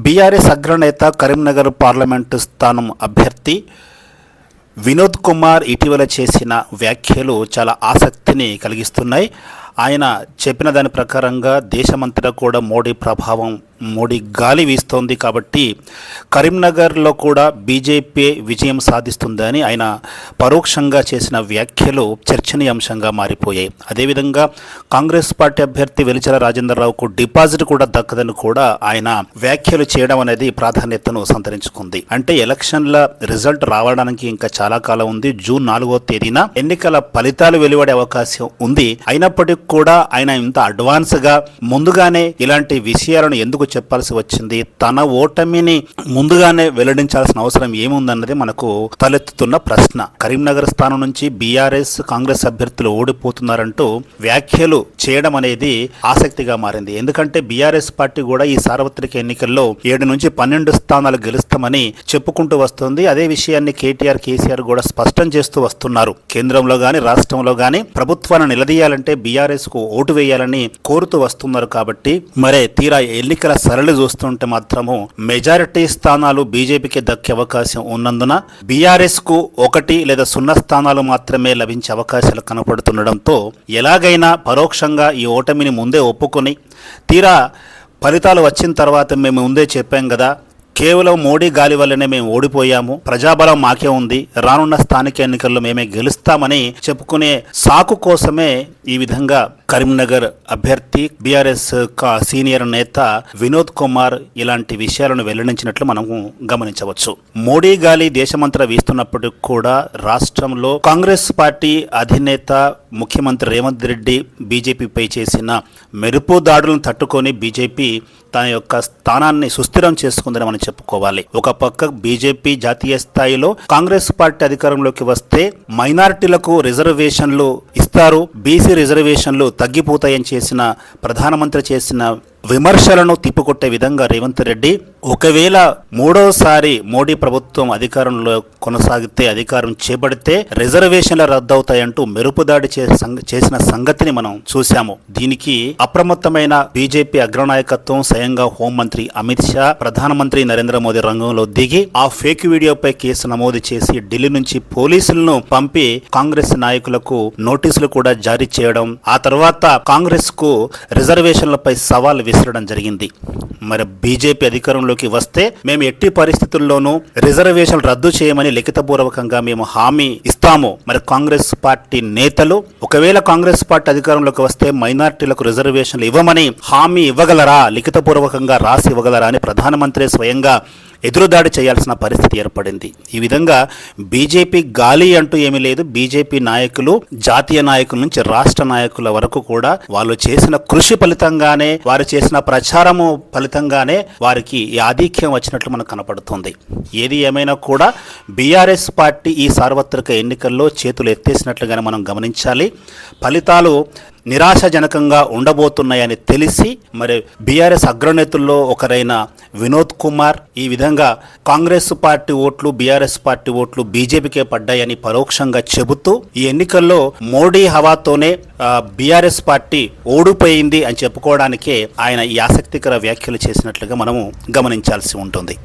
BRS అగ్రనేత Karimnagar parliament స్థానం అభ్యర్థి వినోద్ కుమార్ ఇటీవల చేసిన వ్యాఖ్యలు చాలా ఆసక్తిని కలిగిస్తున్నాయి. ఆయన చెప్పిన దాని ప్రకారంగా దేశమంతటా కూడా మోడీ ప్రభావం, మోడీ గాలి వీస్తోంది కాబట్టి కరీంనగర్లో కూడా బీజేపీ విజయం సాధిస్తుందని ఆయన పరోక్షంగా చేసిన వ్యాఖ్యలు చర్చనీయాంశంగా మారిపోయాయి. అదేవిధంగా కాంగ్రెస్ పార్టీ అభ్యర్థి వెలిచల రాజేంద్రరావుకు డిపాజిట్ కూడా దక్కదని కూడా ఆయన వ్యాఖ్యలు చేయడం అనేది ప్రాధాన్యతను సంతరించుకుంది. అంటే ఎలక్షన్ల రిజల్ట్ రావడానికి ఇంకా చాలా కాలం ఉంది. జూన్ 4వ తేదీన ఎన్నికల ఫలితాలు వెలువడే అవకాశం ఉంది. అయినప్పటికీ కూడా ఆయన ఇంత అడ్వాన్స్గా ముందుగానే ఇలాంటి విషయాలను ఎందుకు చెప్పాల్సి వచ్చింది, తన ఓటమిని ముందుగానే వెల్లడించాల్సిన అవసరం ఏముందన్నది మనకు తలెత్తుతున్న ప్రశ్న. కరీంనగర్ స్థానం నుంచి బీఆర్ఎస్ కాంగ్రెస్ అభ్యర్థులు ఓడిపోతున్నారంటూ వ్యాఖ్యలు చేయడం అనేది ఆసక్తిగా మారింది. ఎందుకంటే బీఆర్ఎస్ పార్టీ కూడా ఈ సార్వత్రిక ఎన్నికల్లో 7 నుంచి 12 స్థానాలు గెలుస్తామని చెప్పుకుంటూ వస్తుంది. అదే విషయాన్ని కేటీఆర్, కేసీఆర్ కూడా స్పష్టం చేస్తూ వస్తున్నారు. కేంద్రంలో గాని రాష్ట్రంలో గాని ప్రభుత్వాన్ని నిలదీయాలంటే బీఆర్ఎస్ కు ఓటు వేయాలని కోరుతూ వస్తున్నారు. కాబట్టి మరే తీరా ఎన్నికల సరళి చూస్తుంటే మాత్రము మెజారిటీ స్థానాలు బీజేపీకి దక్కే అవకాశం ఉన్నందున బీఆర్ఎస్ కు 1 లేదా 0 స్థానాలు మాత్రమే లభించే అవకాశాలు కనపడుతుండడంతో ఎలాగైనా పరోక్షంగా ఈ ఓటమిని ముందే ఒప్పుకొని తీరా ఫలితాలు వచ్చిన తర్వాత మేము ముందే చెప్పాం కదా, కేవలం మోడీ గాలి వల్లనే మేము ఓడిపోయాము, ప్రజాబలం మాకే ఉంది, రానున్న స్థానిక ఎన్నికల్లో మేమే గెలుస్తామని చెప్పుకునే సాకు కోసమే ఈ విధంగా కరీంనగర్ అభ్యర్థి బీఆర్ఎస్ సీనియర్ నేత వినోద్ కుమార్ ఇలాంటి విషయాలను వెల్లడించినట్లు మనము గమనించవచ్చు. మోడీ గాలి దేశమంతటా వీస్తున్నప్పటికీ కూడా రాష్ట్రంలో కాంగ్రెస్ పార్టీ అధినేత ముఖ్యమంత్రి రేవంత్ రెడ్డి బీజేపీపై చేసిన మెరుపు దాడులను తట్టుకొని బీజేపీ తన యొక్క స్థానాన్ని సుస్థిరం చేసుకుందని మనం చెప్పుకోవాలి. ఒక పక్క బీజేపీ జాతీయ స్థాయిలో కాంగ్రెస్ పార్టీ అధికారంలోకి వస్తే మైనారిటీలకు రిజర్వేషన్లు ఇస్తారు, బీసీ రిజర్వేషన్లు తగ్గిపోతాయని చేసిన ప్రధానమంత్రి చేసిన విమర్శలను తిప్పికొట్టే విధంగా రేవంత్ రెడ్డి ఒకవేళ 3వసారి మోడీ ప్రభుత్వం అధికారంలో కొనసాగితే, అధికారం చేపడితే రిజర్వేషన్లు రద్దవుతాయంటూ మెరుపుదాడి చేసిన సంగతిని మనం చూశాము. దీనికి అప్రమత్తమైన బీజేపీ అగ్రనాయకత్వం, స్వయంగా హోంమంత్రి అమిత్ షా, ప్రధానమంత్రి నరేంద్ర మోదీ రంగంలో దిగి ఆ ఫేక్ వీడియోపై కేసు నమోదు చేసి ఢిల్లీ నుంచి పోలీసులను పంపి కాంగ్రెస్ నాయకులకు నోటీసులు కూడా జారీ చేయడం, ఆ తర్వాత కాంగ్రెస్ కు రిజర్వేషన్లపై సవాల్ విసరడం జరిగింది. మరి బీజేపీ అధికారంలోకి వస్తే మేము ఎట్టి పరిస్థితుల్లోనూ రిజర్వేషన్ రద్దు చేయమని లిఖితపూర్వకంగా మేము హామీ ఇస్తాము. మరి కాంగ్రెస్ పార్టీ నేతలు ఒకవేళ కాంగ్రెస్ పార్టీ అధికారంలోకి వస్తే మైనారిటీలకు రిజర్వేషన్లు ఇవ్వమని హామీ ఇవ్వగలరా, లిఖితపూర్వకంగా రాసి ఇవ్వగలరా అని ప్రధానమంత్రి స్వయంగా ఎదురుదాడి చేయాల్సిన పరిస్థితి ఏర్పడింది. ఈ విధంగా బీజేపీ గాలి అంటూ ఏమీ లేదు. బీజేపీ నాయకులు జాతీయ నాయకుల నుంచి రాష్ట్ర నాయకుల వరకు కూడా వాళ్ళు చేసిన కృషి ఫలితంగానే, వారు చేసిన ప్రచారము ఫలితంగానే వారికి ఈ ఆధిక్యం వచ్చినట్లు మనకు కనపడుతుంది. ఏది ఏమైనా కూడా బీఆర్ఎస్ పార్టీ ఈ సార్వత్రిక ఎన్నికల్లో చేతులు ఎత్తేసినట్లుగానే మనం గమనించాలి. ఫలితాలు నిరాశాజనకంగా ఉండబోతున్నాయని తెలిసి మరి బీఆర్ఎస్ అగ్రనేతుల్లో ఒకరైన వినోద్ కుమార్ ఈ విధంగా కాంగ్రెస్ పార్టీ ఓట్లు, బీఆర్ఎస్ పార్టీ ఓట్లు బీజేపీకే పడ్డాయని పరోక్షంగా చెబుతూ ఈ ఎన్నికల్లో మోడీ హవాతోనే బీఆర్ఎస్ పార్టీ ఓడిపోయింది అని చెప్పుకోవడానికే ఆయన ఈ ఆసక్తికర వ్యాఖ్యలు చేసినట్లుగా మనము గమనించాల్సి ఉంటుంది.